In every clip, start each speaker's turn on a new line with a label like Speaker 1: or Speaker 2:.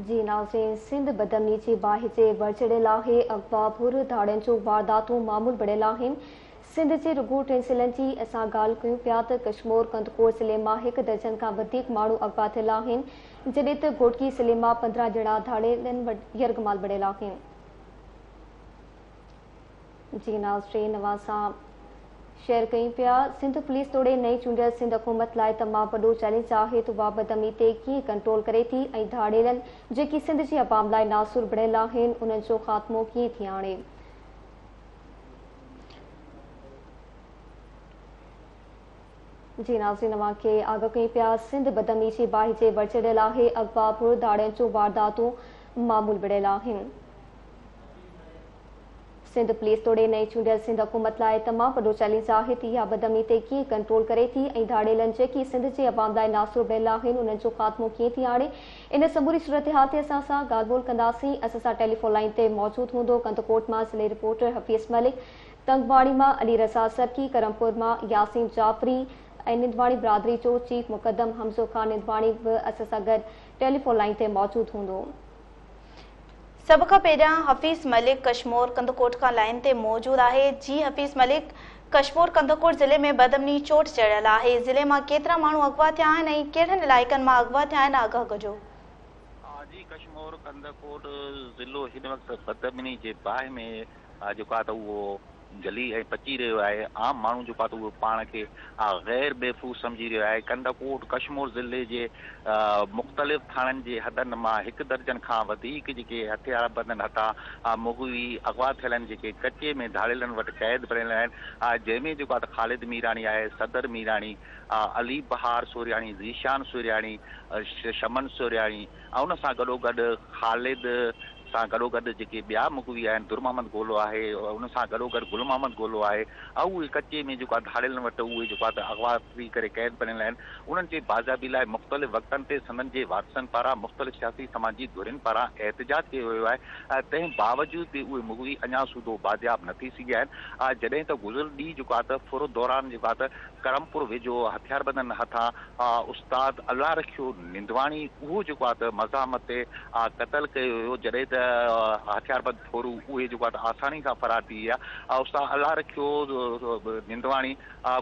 Speaker 1: जी नाज़रीन, सिंध बदमनी जी बाहि वर चढ़ियल आहे। अगवापुर धाड़ियुनि जो वारदातूं मामूल बढ़ियल आहिनि। सिंध जे रुॻो 3 ज़िलनि जी असां ॻाल्हि कयूं पिया त कश्मीर कंदकोट ज़िले मां 1 दर्जन खां वधीक माण्हू अगवा थियल आहिनि, जॾहिं त घोटकी ज़िले मां 15 ॼणा धाड़ियनि यरगमाल बढ़ियल आहिनि। जी नाज़रीन, अवां सां शेयर कयूं पिया। सिंध पुलिस तोड़े नई चूंडियल सिंध हुकूमत लाइ तमामु वॾो चैलेंज आहे त उहा बदअमनी ते कीअं कंट्रोल करे थी ऐं धाड़ियलनि जेकी सिंध जी अवाम लाइ नासुर बढ़ियल आहिनि उन्हनि जो ख़ात्मो कीअं थी आणे। जी नाज़रीन, अवां खे आगाह कयूं पिया। सिंध बदअमनी जी बाहि वर चढ़ियल आहे। अगवापुर धाड़ियुनि जो वारदातूं मामूल बढ़ियल आहिनि। सिंध पुलिस तोड़े नई चूंडियल सिंध हुकूमत लाइ तमामु वॾो चैलेंज आहे त इहा बदअमनी ते कीअं कंट्रोल करे थी ऐं धाड़ियलनि जेकी सिंध जे अवाम लाइ नासुर बढ़ियल आहिनि उन्हनि जो ख़ात्मो कीअं थी आणे। इन समूरी सूरत-हाल ते असां सां ॻाल्हि ॿोल कंदासीं। असां सां टेलीफोन लाइन ते मौजूदु हूंदो कंदकोट मां ज़िले रिपोर्टर हफ़ीज़ मलिक, तंगवाणी मां अली रज़ा सरकी, करमपुर मां यासीन जाफ़री ऐं निंदवाणी बिरादरी जो चीफ मुक़दम हमज़ो ख़ान निंदवाणी बि असां सां गॾु टेलीफोन लाइन ते मौजूदु हूंदो।
Speaker 2: सब खां पहिरियां हफ़ीज़ मलिक कश्मीर कंदकोट खां लाइन ते मौजूदु आहे। जी हफ़ीज़ मलिक, कश्मीर कंदकोट ज़िले में बदअमनी चोट चढ़ियल आहे। ज़िले मां केतिरा माण्हू अगवा थिया आहिनि ऐं कहिड़नि इलाइक़नि मां अगवा थिया आहिनि, आगाह कजो।
Speaker 3: जी कश्मीर कंदकोट ज़िलो हिन वक़्तु बदअमनी जे बाहि में जेको आहे त उहो जली ऐं पची रहियो आहे। आम माण्हू जेको आहे त उहो पाण खे गैर महफ़ूज़ सम्झी रहियो आहे। कंदकोट कश्मीर ज़िले जे मुख़्तलिफ़ थाणनि जे हदनि मां 1 दर्जन खां वधीक जेके हथियारबंद हथा मुग़वी अगवा थियल आहिनि, जेके कचे में धाड़ियलनि वटि क़ैद पढ़ियल आहिनि, जंहिंमें जेको आहे त ख़ालिद मीरानी आहे, सदर मीरानी, अली बहार सोरियाणी, ज़ीशान सोरियाणी, शमन सोरियाणी ऐं उन सां गॾोगॾु ख़ालिद सां गॾोगॾु जेके ॿिया मुग़वी आहिनि, दुर मोहम्मद गोलो आहे, उन सां गॾोगॾु गुल मोहम्मद गोलो आहे ऐं उहे कचे में जेको आहे धाड़ियलनि वटि उहे जेको आहे त अगवा थी करे क़ैद पढ़ियल आहिनि। उन्हनि जे बाज़ाबी लाइ मुख़्तलिफ़ वक़्तनि ते संदनि जे वारसनि पारां मुख़्तलिफ़ सियासी समाजी धुरियुनि पारां एहतिजाज कयो वियो आहे। तंहिं बावजूद बि उहे मुग़वी अञा सूदो बाज़ियाब न थी सघिया आहिनि। जॾहिं त गुज़िरियल ॾींहुं जेको आहे त फुर दौरान जेको आहे त करमपुर वेझो हथियारबंदनि हथां उस्ताद अल्लाह रखियो निंदवाणी उहो जेको आहे त मज़ामत ते क़तल कयो वियो, जॾहिं त हथियारबंद फोरू उहे जेको आहे त आसानी सां फरार थी विया। उस्ताद अल्लाह रखियो निंदवाणी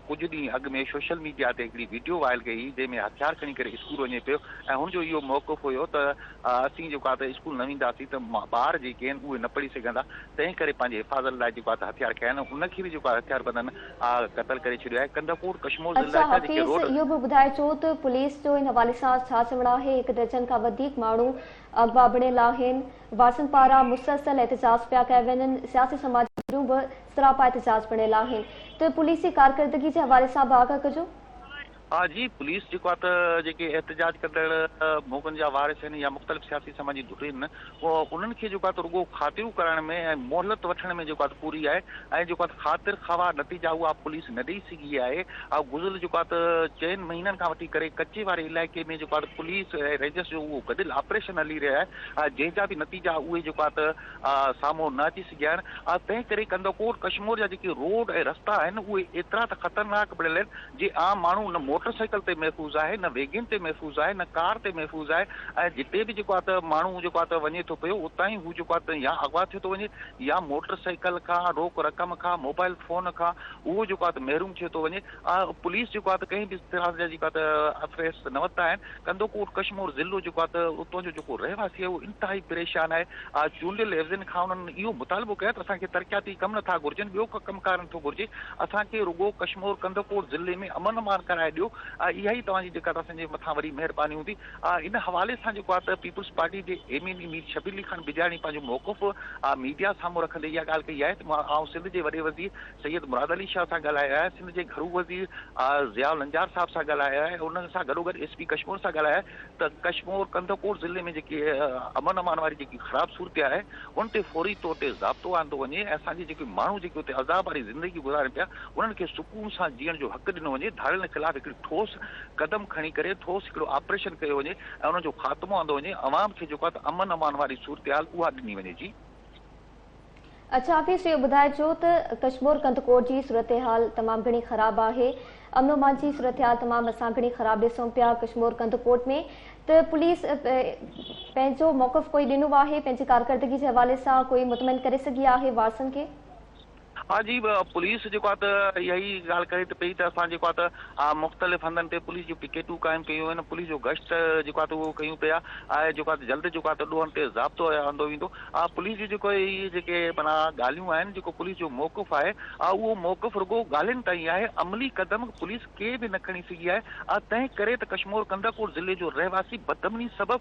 Speaker 3: कुझु ॾींहं अॻु में सोशल मीडिया ते हिकिड़ी वीडियो वायरल कई जंहिंमें हथियार खणी करे स्कूल वञे पियो ऐं हुनजो इहो मौक़िफ़ हुयो त असीं जेको आहे त स्कूल न वेंदासीं त ॿार जेके आहिनि उहे न पढ़ी सघंदा, तंहिं करे पंहिंजे हिफ़ाज़त लाइ जेको आहे त हथियार खया आहिनि। उनखे बि जेको आहे हथियारबंदनि क़तल करे छॾियो आहे। कंदकोट कश्मीर ज़िले जा जेके रोड
Speaker 1: इहो बि ॿुधाइजो त पुलिस जो इन हवाले सां छा चवणु आहे। 1 दर्जन खां वधीक माण्हू अगवा बढ़ियल आहिनि, वारसनि पारां मुसलसल एहतिजाज पिया कया वञनि, सियासी समाजी जूं बि सरापा एहतिजाज बढ़ियल आहिनि, त पुलिस जी कारकर्दगी जे हवाले सां बि आगाह कजो।
Speaker 3: जी पुलिस जेको आहे त जेके एहतिजाज कंदड़ मोगन जा वारिस आहिनि या मुख़्तलिफ़ सियासी समाजी धुरियुनि उन्हनि खे जेको आहे त रुॻो ख़ातिरू करण में ऐं मोहलत वठण में जेको आहे त पूरी आहे ऐं जेको आहे त ख़ातिर ख़वाह नतीजा उहा पुलिस न ॾेई सघी आहे। गुज़िरियल जेको आहे त 4 महीननि खां वठी करे कचे वारे इलाइक़े में जेको आहे त पुलिस ऐं रेंजर्स जो उहो गॾियल ऑपरेशन हली रहिया आहे, जंहिंजा बि नतीजा उहे जेको आहे त साम्हूं न अची सघिया आहिनि। तंहिं करे कंदकोट कश्मीर जा जेके रोड ऐं रस्ता आहिनि उहे एतिरा त ख़तरनाक बढ़ियल आहिनि जे आम माण्हू न मोटरसाइकिल ते महफ़ूज़ आहे, न वेगिन ते महफ़ूज़ आहे, न कार ते महफ़ूज़ आहे ऐं जिते बि जेको आहे त माण्हू जेको आहे त वञे थो पियो उतां ई हू जेको आहे त या अगवा थियो थो वञे या मोटरसाइकिल खां रोक रक़म खां मोबाइल फ़ोन खां उहो जेको आहे त महरूम थियो थो वञे। पुलिस जेको आहे त कंहिं बि तरह जा जेको आहे त अफ़ेस न वरिता आहिनि। कंदकोट कश्मीर ज़िलो जेको आहे त उतां जो जेको रहवासी आहे उहो इंतिहाई परेशान आहे। चूंडियल एवज़नि खां उन्हनि इहो मुतालबो कयो त असांखे तरक़ियाती कम नथा घुरिजनि, ॿियो कमकार नथो घुरिजे, असांखे रुॻो कश्मीर कंदकोट ज़िले में अमन अमान कराए ॾियो। इहा ई तव्हांजी जेका असांजे मथां वरी महिरबानी हूंदी। इन हवाले सां जेको आहे त पीपुल्स पार्टी जे एमएनई मीर शबीर अली खान बिजाणी पंहिंजो मौक़िफ़ मीडिया साम्हूं रखंदे इहा ॻाल्हि कई आहे त आउं सिंध जे वॾे वज़ीर सैयद मुराद अली शाह सां ॻाल्हायो आहे, सिंध जे घरू वज़ीर ज़िया लंजार साहिब सां ॻाल्हायो आहे, उन सां गॾोगॾु एसपी कश्मीर सां ॻाल्हायो आहे त कश्मीर कंदकोट ज़िले में जेके अमन अमान वारी जेकी ख़राबु सूरत आहे उन ते फौरी तौर ते ज़ाब्तो आंदो वञे ऐं असांजे जेके माण्हू जेके उते अज़ाब वारी ज़िंदगी गुज़ारनि पिया उन्हनि खे सुकून सां जीअण जो हक़ ॾिनो वञे। धाड़ियलनि ख़िलाफ़ हिकिड़ी ठोस कदम खणी करे ठोस हिकिड़ो ऑपरेशन कयो वञे ऐं उनजो ख़ात्मो आंदो वञे। अवाम खे जेको आहे त अमन अमान वारी सूरत हाल उहा ॾिनी वञे। जी
Speaker 1: अच्छा हाफ़िज़, इहो ॿुधाइजो त कश्मीर कंदकोट जी सूरत हाल तमामु घणी ख़राब आहे। अमन अमान जी सूरत हाल तमामु असां घणी ख़राब ॾिसूं पिया कश्मीर कंदकोट में। त पुलिस पंहिंजो मौक़िफ़ कोई ॾिनो आहे, पंहिंजी कारकर्दगी जे हवाले सां कोई मुतमिन करे सघी आहे वारसनि खे?
Speaker 3: हाँ जी, पुलिस जो यही गाल करे पई त असां मुख़्तलिफ़ हंधनि ते पुलिस जो पिकेटूं क़ाइमु कयूं आहिनि, पुलिस जो गश्त वो कयूं पिया ऐं जल्द ॾोहनि ते ज़ाब्तो हणंदो वेंदो। पुलिस जी इहे जेके माना ॻाल्हियूं आहिनि, जेको पुलिस जो मौक़िफ़ आहे उहो मौक़िफ़ रुगो ॻाल्हियुनि ताईं आहे, अमली क़दम पुलिस के बि न खणी सघी आहे। तंहिं करे त कश्मीर कंदकोट ज़िले जो रहवासी बदमनी सबबु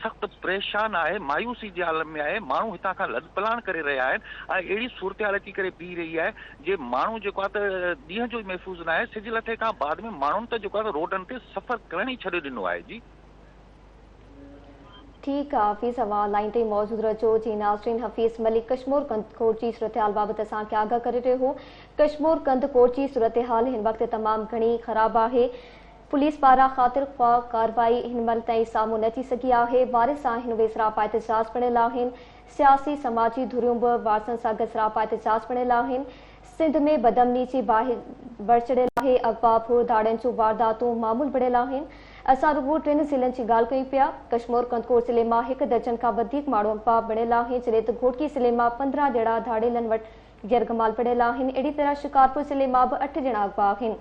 Speaker 3: सख़्तु परेशान आहे, मायूसी जे आलम में आहे। माण्हू हितां खां लॾपलाण करे रहिया आहिनि ऐं अहिड़ी सूरत हाल अची करे बीह रही है जे माण्हू ॾींहं जो महफ़ूज़ न आहे, सिज लथे खां बाद में माण्हुनि त रोडनि ते सफ़र करण ई छॾे ॾिनो आहे। जी
Speaker 1: ठीक है हाफ़िज़, अवां लाइन ते मौजूद रहो। जी नाज़रीन, हफ़ीज़ मलिक कश्मीर कंदकोट जी सूरत हाल बाबत असांखे आगाह करे रहियो हो। कश्मीर कंदकोट जी सूरत हाल हिन वक्त तमाम घणी ख़राब आहे। पुलिस पारां ख़ातिर ख्वाह कार्रवाई हिन महिल ताईं साम्हूं न अची सघी आहे। वारिस सां हिन वेसरापा एहतजाज बणियल आहिनि। सियासी समाजी धुरियूं बि वारसनि सां गॾु सरापा एहतजाज बणियल आहिनि। सिंध में बदमनी जी बढ़ चढ़ियल आहे। अगवा दाड़नि जूं वारदातूं मामूल बणियल आहिनि। असां रुगो 3 ज़िलनि जी ॻाल्हि कयूं पिया। कश्मीर कंदकोट ज़िले मां 1 दर्जन खां वधीक माण्हू अगवा बणियल आहिनि, जॾहिं त घोटकी ज़िले मां 15 ॼणा धाड़ेलनि वटि गिरगमाल बणियल आहिनि। अहिड़ी तरह शिकारपुर ज़िले मां बि 8 ॼणा अगवा आहिनि।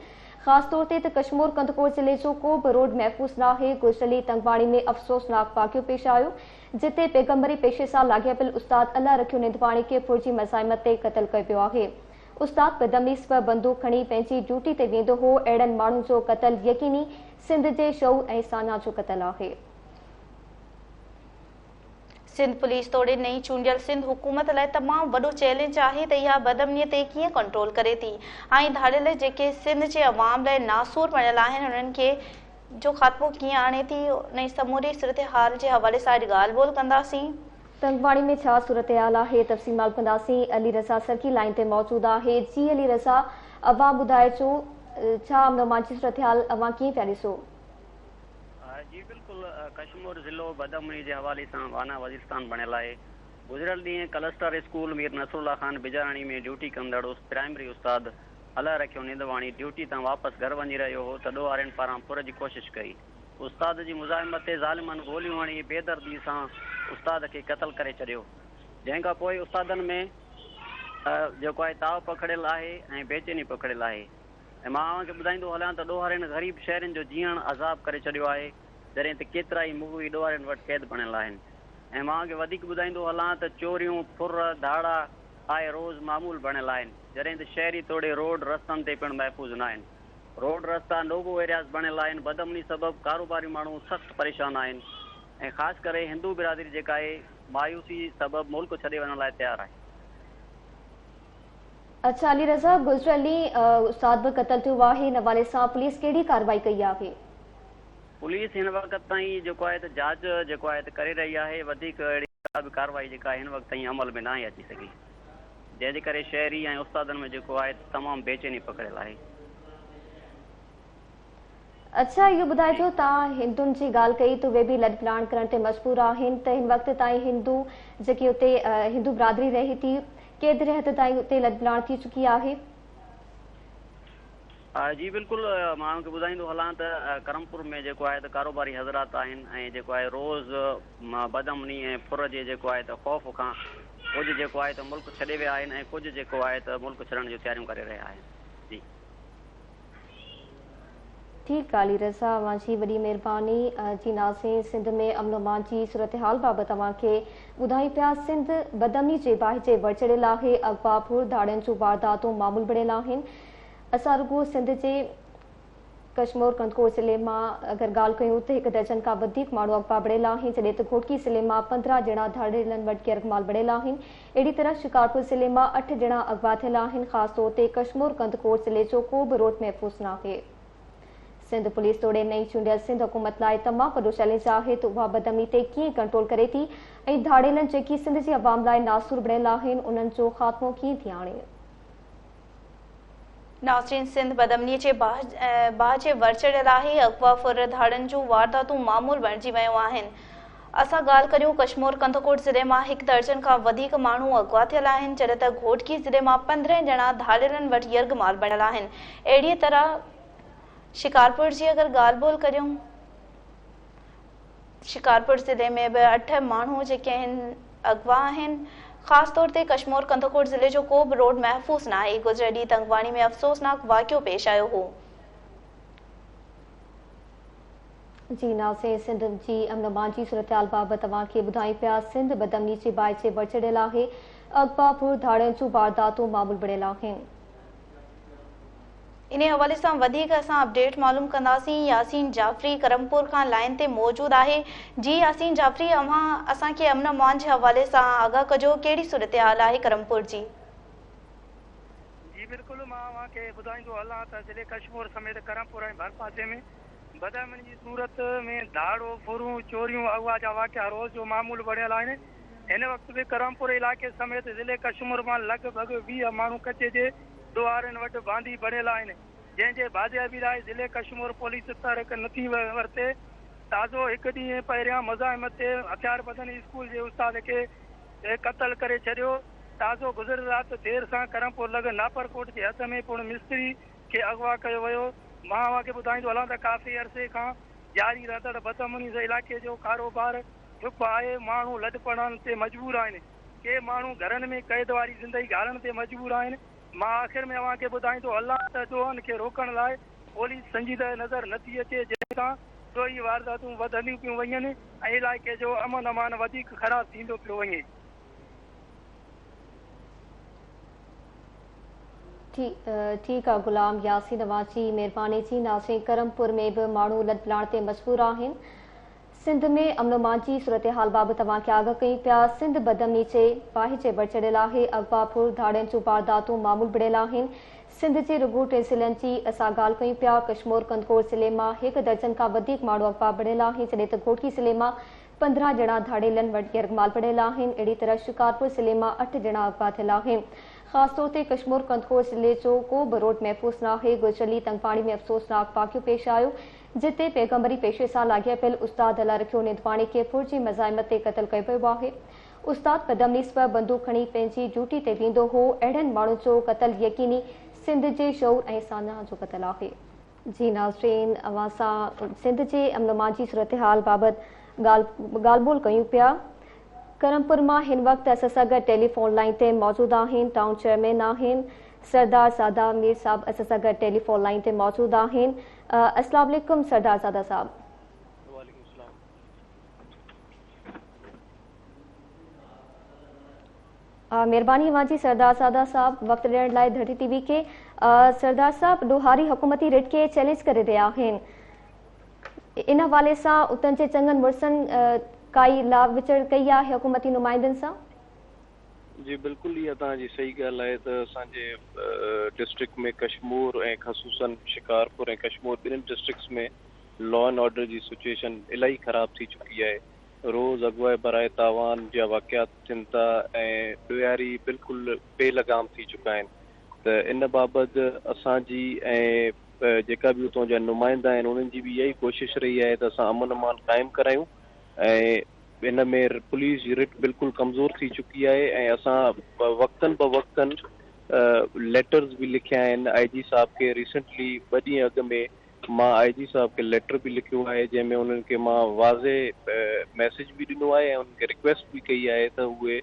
Speaker 1: ख़ासि तौर ते त कश्मीर कंदकोट ज़िले जो को बि रोड महफ़ूज़ न आहे। गुज़िरियल तंगवाणी में अफ़सोसनाक वाक़ियो पेश आयो, जिते पैगंबरी पेशे सां लाॻापियल उस्ताद अल्लाह रखियो निंदवाणी खे फुर्जी मज़ाहिमत ते क़तल कयो वियो आहे। उस्ताद बदमनी सबबि बंदूक खणी पंहिंजी ड्यूटी ते वेंदो हो। अहिड़नि माण्हुनि जो क़तल यकीनी सिंध जे शऊर ऐं साना जो क़तल आहे।
Speaker 2: सिंध पुलिस तोड़े नई चूंडियल सिंध हुकूमत लाइ तमामु वॾो चैलेंज आहे त इहा बदमनीअ ते कीअं कंट्रोल करे थी ऐं धाड़ियल जेके सिंध जे अवाम लाइ नासूर बणियल आहिनि उन्हनि खे जो ख़ात्मो कीअं आणे थी। उन समूरी सूरत हाल जे हवाले सां अॼु ॻाल्हि ॿोल कंदासीं।
Speaker 1: तंगवाणी में छा सूरत हाल आहे, तफ़सील कंदासीं। अली रज़ा सरकी लाइन ते मौजूद आहे। जी अली रज़ा, अवां ॿुधाइजो छा अमन जी सूरत हाल अवां कीअं पिया ॾिसो?
Speaker 4: जी बिल्कुल, कश्मीर ज़िलो बदमनी के हवाले से वाना वज़ीरस्तान बनियल है। गुजरल ॾींहुं क्लस्टर स्कूल मीर नसरुल्ला खान बिजाराणी में ड्यूटी कंदड़ प्राइमरी उस्ताद अल्लाह रखियो निंदवाणी ड्यूटी तां वापस घर वञी रहियो हो त ॾोहारनि पारां फुर जी कोशिश कई। उस्ताद जी मुज़ाहिमत ते ज़ालिमनि गोलियूं हणी बेदर्दी सां उस्ताद के कतल करे छॾियो। जंहिंखां पोइ उस्तादनि में जेको आहे ताव पकड़ियल आहे ऐं बेचैनी पकड़ियल आहे। ऐं मां खे ॿुधाईंदो हलियां त ॾोहारनि ग़रीब शहरनि जो जीअण अज़ाब करे छॾियो आहे, जॾहिं त केतिरा ई मुग़वी ॾोहारनि वटि क़ैद बणियल आहिनि। ऐं मां खे वधीक ॿुधाईंदो हलां त चोरियूं फुर धाड़ा आए रोज़ मामूल बणियल आहिनि, जॾहिं त शहरी तोड़े रोड रस्तनि ते पिणु महफ़ूज़ न आहिनि। रोड रस्ता नोगो एरियाज़ बणियल आहिनि। बदमनी सबबु कारोबारी माण्हू सख़्तु परेशान आहिनि ऐं ख़ासि करे हिंदू बिरादरी जेका आहे मायूसी सबबु मुल्क छॾे वञण लाइ तयारु आहे।
Speaker 1: अच्छा अली रज़ा, गुज़िरियल उस्ताद बि क़तल थियो आहे, हिन हवाले सां पुलिस कहिड़ी कार्रवाई कई आहे?
Speaker 4: पुलिस हिन वक़्त ताईं जेको आहे त जांच जेको आहे त करे रही आहे। वधीक अहिड़ी का बि कार्रवाई जेका हिन वक़्त ताईं अमल में न आहे अची सघी, जंहिंजे करे शहरी ऐं उस्तादनि में जेको आहे तमामु बेचैनी पकड़ियल आहे।
Speaker 1: अच्छा इहो ॿुधाइजो, तव्हां हिंदुनि जी ॻाल्हि कई त उहे बि लॾपलाण करण ते मजबूर आहिनि, त हिन वक़्त ताईं हिंदू जेकी उते हिंदू बिरादरी रहे थी केतिरे हद ताईं उते लॾपलाण थी चुकी आहे?
Speaker 4: जी बिल्कुल, मां खे ॿुधाईंदो हलां त करमपुर में जेको आहे त कारोबारी हज़रात आहिनि ऐं जेको आहे रोज़ बदमनी ऐं फुर जे जेको आहे त ख़ौफ़ खां कुझु जेको आहे त मुल्क छॾे विया आहिनि ऐं कुझु जेको आहे त मुल्क छॾण जूं तयारियूं करे रहिया आहिनि। जी
Speaker 1: ठीकु आहे अली रज़ा, तव्हांजी वॾी महिरबानी। जी नाज़रीन, सिंध में अमन अमान जी सूरत हाल बाबति तव्हांखे ॿुधायूं पिया। सिंध बदमनी जे बाहि बढ़ चढ़ियल आहे। अगवा फुर धाड़नि जूं वारदातूं मामूल बणियल आहिनि। असां रुगो सिंध जे कश्मीर कंदकोट ज़िले मां अगरि ॻाल्हि कयूं त 1 दर्जन खां वधीक माण्हू अगवा बणियल आहिनि, जॾहिं त घोटकी ज़िले मां 15 ॼणा धाड़ेलनि वटि गिरगमाल बणियल आहिनि। अहिड़ी तरह शिकारपुर ज़िले मां 8 ॼणा अगवा थियल आहिनि। ख़ासि तौर ते कश्मीर कंदकोट ज़िले जो को बि रोड महफ़ूज़ न आहे। सिंध पुलिस तोड़े नई चूंडियल सिंध हुकूमत लाइ तमामु वॾो चैलेंज आहे त उहा बदमनी ते कीअं कंट्रोल करे थी ऐं धाड़ेलनि जेकी सिंध जे अवाम लाइ नासूर बणियल आहिनि उन्हनि जो ख़ात्मो कीअं थी आणे।
Speaker 2: नाज़रीन, सिंध बदमनी जे बाहि जे वर चढ़ियल आहे। अगवा फुर धाड़नि जूं वारदातूं मामूल बणिजी वियूं आहिनि। असां ॻाल्हि करियूं कश्मीर कंदकोट ज़िले मां 1 दर्जन खां वधीक माण्हू अगवा थियल आहिनि, जॾहिं त घोटकी ज़िले मां 15 ॼणा धाड़ेलनि वटि यरगमाल बणियल आहिनि। अहिड़ीअ तरह शिकारपुर जी अगरि ॻाल्हि ॿोल करियूं, शिकारपुर ज़िले में बि 8 माण्हू जेके आहिनि अगवा आहिनि। ख़ासि तौर ते कश्मीर कंदकोट ज़िले जो को बि रोड महफ़ूज़ न आहे। गुज़िरियल ॾींहुं तंगवाणी में अफ़सोसनाक वाक़ियो पेश आयो हो।
Speaker 1: जी नाज़रीन, सिंध जी अमन जी सूरत-हाल बाबति तव्हांखे ॿुधायूं पिया। सिंध बदअमनी जे बाइचे बचिड़ियल आहे। अगवा धाड़ियुनि जूं वारदातूं मामूल बणियल आहिनि।
Speaker 2: इन हवाले सां वधीक असां अपडेट मालूम कंदासीं। यासीन जाफ़री करमपुर खां लाइन ते मौजूद आहे। जी यासीन जाफ़री, अव्हां असांखे अमन अमान जे हवाले सां आगाह कजो, कहिड़ी सूरत-हाल आहे करमपुर जी?
Speaker 5: जी बिल्कुलु, मां अव्हांखे ॿुधाईंदो हलां त ज़िले कश्मीर समेत करमपुर ऐं भरपासे में बदअमनी जी सूरत में धाड़ो फुरूं चोरियूं अगवा जा वाक़िया रोज़ जो मामूल बणियल आहिनि। हिन वक़्तु बि करमपुर इलाइक़े समेत ज़िले कश्मीर मां लॻभॻि 20 माण्हू कचे जे दुआरनि वटि बांधी बणियल आहिनि, जंहिंजे बाज़ियाबी लाइ ज़िले कश्मीर पुलिस तहरीक नथी वरिते। ताज़ो हिकु ॾींहुं पहिरियां मज़ाहिमत ते हथियारबंद स्कूल जे उस्ताद खे क़तल करे छॾियो। ताज़ो गुज़िरियल राति देरि सां करमपुर लॻ नापरकोट जे हथ में पिणु मिस्त्री खे अगवा कयो वियो। मां अव्हांखे ॿुधाईंदो हलां त काफ़ी अरसे खां जारी रहंदड़ बदअमनी जे इलाइक़े जो कारोबार चुप आहे। माण्हू लॾ पढ़ण ते मजबूर आहिनि। के माण्हू घरनि में क़ैद वारी ज़िंदगी गारण ते मजबूर आहिनि। मां आख़िर में अव्हांखे ॿुधाईंदो हलां त ॾोहनि खे रोकण लाइ पुलिस संजीदह नज़र नथी अचे, जंहिंसां ॾोही वारदातूं वधंदियूं पियूं वञनि ऐं इलाइक़े जो अमन अमान वधीक ख़राब थींदो पियो वञे।
Speaker 1: ठीक आहे गुलाम यासीन, अवांजी महिरबानी जी। नाज़रीन, करमपुर में बि माण्हू लॾ पलाण ते मजबूर आहिनि। सिंध में अमन अमान जी सूरत हाल बाबति तव्हांखे आगाह कयूं पिया। सिंध बदअमनी जे बाहिचे बचिड़ियल आहे। अगवा धाड़ियुनि जूं वारदातूं मामूल बणियल आहिनि। सिंध जे रुॻो 3 ज़िलनि जी असां ॻाल्हि कयूं पिया। कश्मीर कंदकोट ज़िले मां 1 दर्जन खां वधीक माण्हू अगवा बणियल आहिनि, जॾहिं त घोटकी ज़िले मां 15 ॼणा धाड़ेलनि वटि यरगमाल बणियल आहिनि। अहिड़ी तरह शिकारपुर ज़िले मां 8 ॼणा अगवा थियल आहिनि। ख़ासि तौर ते कश्मीर कंदकोट ज़िले जो को बि रोड महफ़ूज़ न आहे। गुज़िरियल तंगपाणी में अफ़सोसनाक वाक़ियो पेश आयो, जिते पैगंबरी पेशे सां लाॻापियल उस्ताद अला रखियो निंदवाणी खे फुर जी मज़ाहिमत ते क़तल कयो वियो आहे। उस्ताद बदअमनी सबबि बंदूक खणी पंहिंजी ड्यूटी ते वेंदो हो। अहिड़नि माण्हुनि जो क़तल यकीनी सिंध जे शऊर ऐं सान्या जो क़तल आहे। जी नाज़रीन, अवां सां सिंध जे अमन अमान जी सूरत हाल बाबति ॻाल्हि ॿोल कयूं पिया। करमपुर मां हिन वक़्तु असां सां गॾु टेलीफोन लाइन ते मौजूद आहिनि। टाउन चेयरमैन आहिनि सरदार सादा मीर साहब, असां सां गॾु टेलीफोन लाइन ते मौजूद आहिनि। अस्सलाम वालेकुम सरदार सादा साहब। मेहरबानी अवांजी सरदार सादा साहब वक़्तु ॾियण लाइ धरती टीवी खे। सरदार साहब, ॾोहारी हुकूमती रिट खे चैलेंज करे रहिया आहिनि। इन हवाले सां उतनि जे चङनि मुड़सनि काई लाभ विचड़ कई आहे हुकूमती नुमाइंदनि सां?
Speaker 6: जी बिल्कुलु, इहा तव्हांजी सही ॻाल्हि आहे त असांजे डिस्ट्रिक्ट में कश्मीर ऐं ख़सूसन शिकारपुर ऐं कश्मीर ॿिन्हिनि डिस्ट्रिक्ट्स में लॉ एंड ऑर्डर जी सिचुएशन इलाही ख़राब थी चुकी आहे। रोज़ अगवा बराए तावान जा वाक़ियात थियनि था ऐं ॾियारी बिल्कुलु बेलगाम थी चुका आहिनि। त इन बाबति असांजी ऐं जेका बि उतां जा नुमाइंदा आहिनि उन्हनि जी बि इहा ई कोशिशि रही आहे त असां अमन अमान क़ाइमु करायूं। ऐं इन में पुलिस जी रिट बिल्कुलु कमज़ोर थी चुकी आहे ऐं असां वक़्तनि ब वक़्तनि लेटर्स बि लिखिया आहिनि IG साहब खे। रिसेंटली 2 ॾींहं अॻु में मां IG साहब खे लेटर बि लिखियो आहे, जंहिंमें उन्हनि खे मां वाज़े मैसेज बि ॾिनो आहे ऐं उन्हनि खे रिक्वेस्ट बि कई आहे त उहे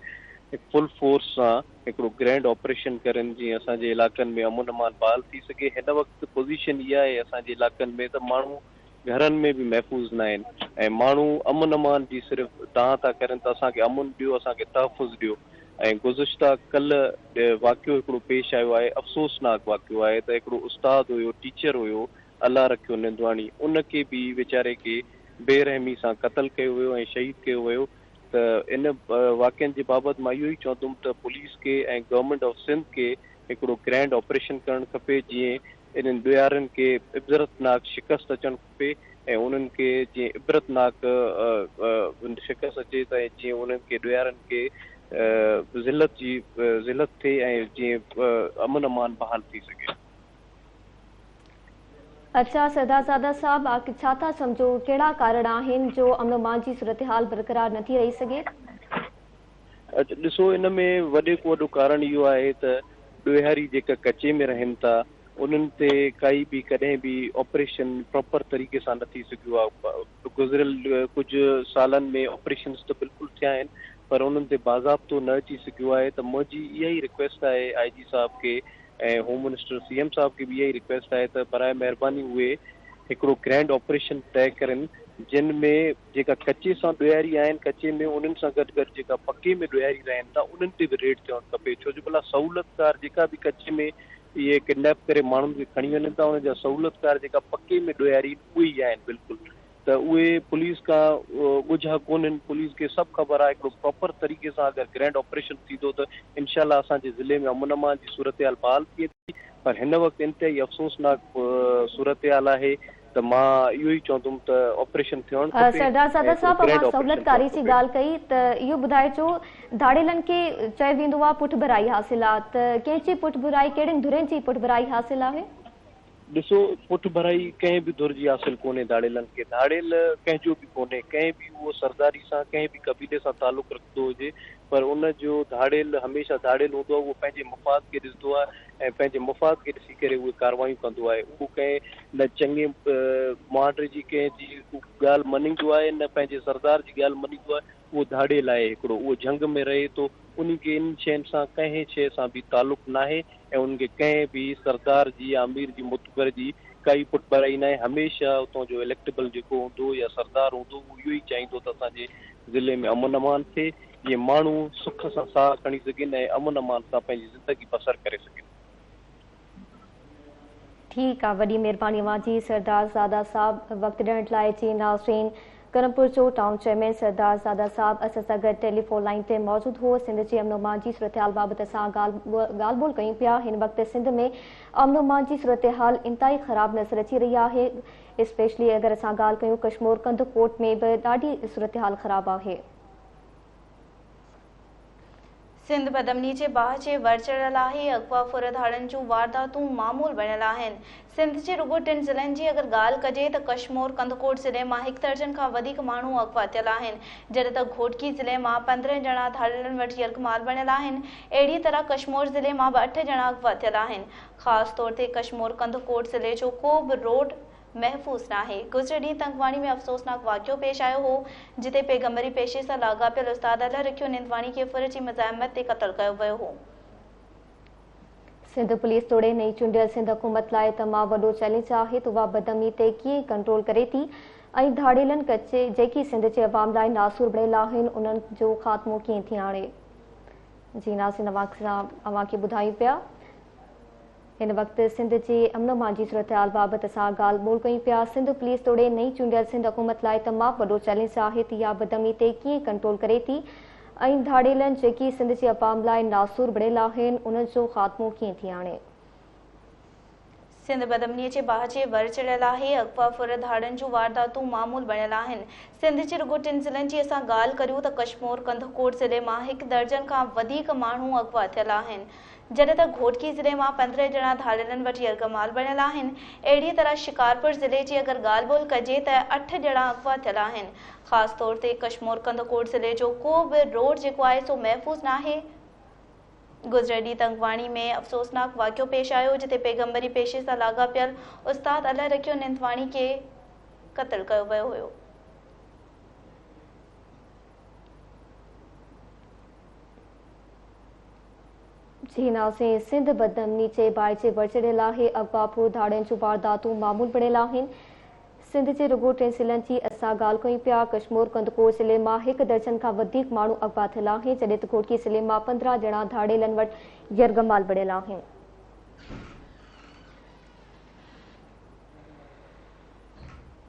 Speaker 6: फुल फोर्स सां हिकिड़ो ग्रैंड ऑपरेशन करनि, जीअं असांजे इलाइक़नि में अमन अमान बहाल थी सघे। हिन वक़्तु पोज़ीशन इहा आहे असांजे इलाइक़नि में त माण्हू घरनि में बि महफ़ूज़ न आहिनि ऐं माण्हू अमन अमान जी सिर्फ़ु दांह था करनि त असांखे अमुन ॾियो, असांखे तहफ़ुज़ ॾियो। ऐं गुज़िश्ता कल्ह वाक़ियो हिकिड़ो पेश आयो आहे, अफ़सोसनाक वाक़ियो आहे त हिकिड़ो उस्ताद हुयो, टीचर हुयो, अला रखियो निंदवाणी, उनखे बि वीचारे खे बेरहमी सां क़तल कयो वियो ऐं शहीद कयो वियो। त इन वाक़ियनि जे बाबति मां इहो ई चवंदुमि त पुलिस खे ऐं गवर्नमेंट ऑफ सिंध खे हिकिड़ो ग्रैंड ऑपरेशन करणु खपे, जीअं इन्हनि ॾियारनि खे इबरतनाक शिकस्त अचणु खपे ऐं उन्हनि खे जीअं इबरतनाक शिकस्त अचे त जीअं उन्हनि खे ॾियारनि खे ज़िलत थिए ऐं जीअं अमन अमान बहाल थी सघे।
Speaker 1: अच्छा सरदारज़ादा साहब, आखिर छा था सम्झो कहिड़ा कारण आहिनि जो अमन अमान जी सूरत हाल बरक़रार नथी रही सघे?
Speaker 6: ॾिसो, इन में वॾे को वॾो कारण इहो आहे त ॾोहारी जेका कचे में रहनि था उन्हनि ते काई बि कॾहिं बि ऑपरेशन प्रॉपर तरीक़े सां न थी सघियो आहे। गुज़िरियल कुझु सालनि में ऑपरेशन्स त बिल्कुलु थिया आहिनि, पर उन्हनि ते बाज़ाब्तो न अची सघियो आहे। त मुंहिंजी इहा ई रिक्वेस्ट आहे IG साहब खे ऐं होम मिनिस्टर CM साहब खे बि इहा ई रिक्वेस्ट आहे त बराए महिरबानी उहे हिकिड़ो ग्रैंड ऑपरेशन तय करनि जिन में जेका कचे सां ॾोहारी आहिनि, कचे में उन्हनि सां गॾु गॾु जेका पके में ॾोहारी रहनि था उन्हनि ते बि रेड थियणु खपे। छो जो भला सहूलियतकार जेका बि कचे में इहे किडनैप करे माण्हुनि खे खणी वञनि था, उन जा सहूलियतकार जेका पके में ॾोहारी उहे ई आहिनि बिल्कुलु। त उहे पुलिस खां ॻुझा कोन्हनि, पुलिस खे सभु ख़बर आहे। हिकिड़ो प्रॉपर तरीक़े सां अगरि ग्रैंड ऑपरेशन थींदो त इनशाला असांजे ज़िले में अमन अमान जी सूरत हाल बहाल थिए थी। पर हिन वक़्तु इंतिहाई अफ़सोसनाक सूरत हाल आहे त मां इहो ई चवंदुमि त ऑपरेशन थियणु खपे।
Speaker 1: सरदारज़ादा साहब, अवां सहूलियतकारी जी ॻाल्हि कई त इहो ॿुधाइजो धाड़ेलनि खे चयो वेंदो आहे पुठभराई हासिल आहे, त कंहिंजी पुठभराई, कहिड़ियुनि धुरनि जी पुठभराई हासिल आहे?
Speaker 6: ॾिसो, पुठभराई कंहिं बि धुर जी हासिल कोन्हे धाड़ेलनि खे। धाड़ेल कंहिंजो बि कोन्हे, कंहिं बि उहो सरदारी सां कंहिं बि कबीले सां तालुक़ु रखंदो हुजे, पर उन जो धाड़ेल हमेशह धाड़ेल हूंदो आहे। उहो पंहिंजे मुफ़ाद खे ॾिसंदो आहे ऐं पंहिंजे मुफ़ाद खे ॾिसी करे उहे कारवायूं कंदो आहे। उहो कंहिं न चङे मुआरे जी कंहिंजी ॻाल्हि मञींदो आहे, न पंहिंजे सरदार जी ॻाल्हि मञींदो आहे। उहो धाड़ेल आहे हिकिड़ो, उहो जंग में रहे थो। उन खे इन शयुनि सां कंहिं शइ सां बि तालुक़ु नाहे ऐं उनखे कंहिं बि सरदार जी या अमीर जी मुतबर जी काई पुठभराई न आहे। हमेशह उतां जो इलेक्टेबल जेको हूंदो या सरदार हूंदो उहो इहो ई चाहींदो त असांजे ज़िले में अमन अमान थिए, जीअं माण्हू सुख सां साह खणी सघनि ऐं अमन अमान सां पंहिंजी ज़िंदगी बसर करे सघनि।
Speaker 1: ठीकु आहे, वॾी महिरबानी अवांजी सरदारज़ादा साहब वक़्तु ॾियण लाइ। जी नाज़रीन, करमपुर जो टाउन चेयरमैन सरदारज़ादा साहब असां सां गॾु टेलीफोन लाइन ते मौजूदु हो। सिंध जे अमन अमान जी सूरत हाल बाबति असां ॻाल्हि ॿोल कयूं पिया। हिन वक़्तु सिंध में अमन अमान जी सूरत हाल इंतिहाई ख़राब नज़र अची रही आहे। स्पेशली अगरि असां ॻाल्हि कयूं कश्मीर कंदकोट में बि ॾाढी सूरत हाल ख़राब आहे।
Speaker 2: सिंध बदमनी जे बाहि जे वर चढ़ियल आहे। अगवा फुरधाड़नि जूं वारदातूं मामूल बणियल आहिनि। सिंध जे रुगो 3 ज़िलनि जी अगरि ॻाल्हि कजे त कश्मीर कंदकोट ज़िले मां 1 दर्जन खां वधीक माण्हू अगवा थियल आहिनि, जॾहिं त घोटकी ज़िले मां 15 ॼणा धाड़ेलनि वटि यरगमाल बणियल आहिनि। अहिड़ी तरह कश्मीर ज़िले मां 8 ॼणा अगवा थियल आहिनि। ख़ासि तौर ते कश्मीर कंदकोट ज़िले जो को बि रोड महफ़ूज़ न आहे। गुज़िरियल ॾींहुं तंगवाणी में अफ़सोसनाक वाक़ियो पेश आयो हो, जिते पैगंबरी पेशे सां लाॻापियल उस्ताद अल्लाह रखियो निंदवाणी खे फुर जी मज़ाहमत ते क़त्ल कयो वियो हो।
Speaker 1: सिंध पुलिस तोड़े नई चूंडियल सिंध हुकूमत लाइ तमामु वॾो चैलेंज आहे त उहा बदअमनी ते कीअं कंट्रोल करे थी ऐं धाड़ेलनि कचे जेकी सिंध जे अवाम लाइ नासूर बणियल आहिनि उन्हनि जो ख़ात्मो कीअं थी आणे। जी नाज़रीन, अव्हांखे ॿुधायूं पिया। हिन वक़्तु सिंध जे अमन अमान जी सूरत हाल बाबति असां ॻाल्हि ॿोल कयूं पिया। सिंध पुलिस तोड़े नई चूंडियल सिंध हुकूमत लाइ तमामु वॾो चैलेंज आहे त इहा बदअमनी ते कीअं कंट्रोल करे थी ऐं धाड़ेलनि जेकी सिंध जे अवाम लाइ नासूर बणियल आहिनि उन्हनि जो ख़ात्मो कीअं थी आणे।
Speaker 2: सिंध बदमनी जे बाहि जे वर चढ़ियल आहे। अगवा फुरधाड़नि जूं वारदातूं मामूल बणियल आहिनि। सिंध जे रुगो 3 ज़िलनि जी असां ॻाल्हि करियूं त कश्मीर कंदकोट ज़िले मां 1 दर्जन खां वधीक माण्हू अगवा थियल आहिनि, जॾहिं त घोटकी ज़िले मां 15 ॼणा धाड़ेलनि वटि यरगमाल बणियल आहिनि। अहिड़ी तरह शिकारपुर ज़िले जी अगरि ॻाल्हि ॿोल कजे त 8 ॼणा अगवा थियल आहिनि। ख़ासि तौर ते कश्मीर कंदकोट ज़िले जो को बि रोड जेको आहे सो महफ़ूज़ न आहे। गुज़िरियल ॾींहुं तंगवाणी में अफ़सोसनाक वाक़ियो पेश आयो, जिते पैगंबरी पेशे सां लाॻापियल उस्ताद अल्लाह रखियो निंदवाणी खे क़त्ल कयो वियो हुयो।
Speaker 1: जी नाज़रीन, सिंध बदअमनी जे बाहि जे वर चढ़ियल आहे। अगवा फुरधाड़नि जूं वारदातूं मामूल बणियल आहिनि। सिंध जे रुगो 3 ज़िलनि जी असां ॻाल्हि कयूं पिया। कश्मीर कंदकोट ज़िले मां 1 दर्जन खां वधीक माण्हू अगवा थियल आहिनि, जॾहिं त घोटकी ज़िले मां 15 ॼणा धाड़ेलनि वटि यरगमाल बणियल आहिनि।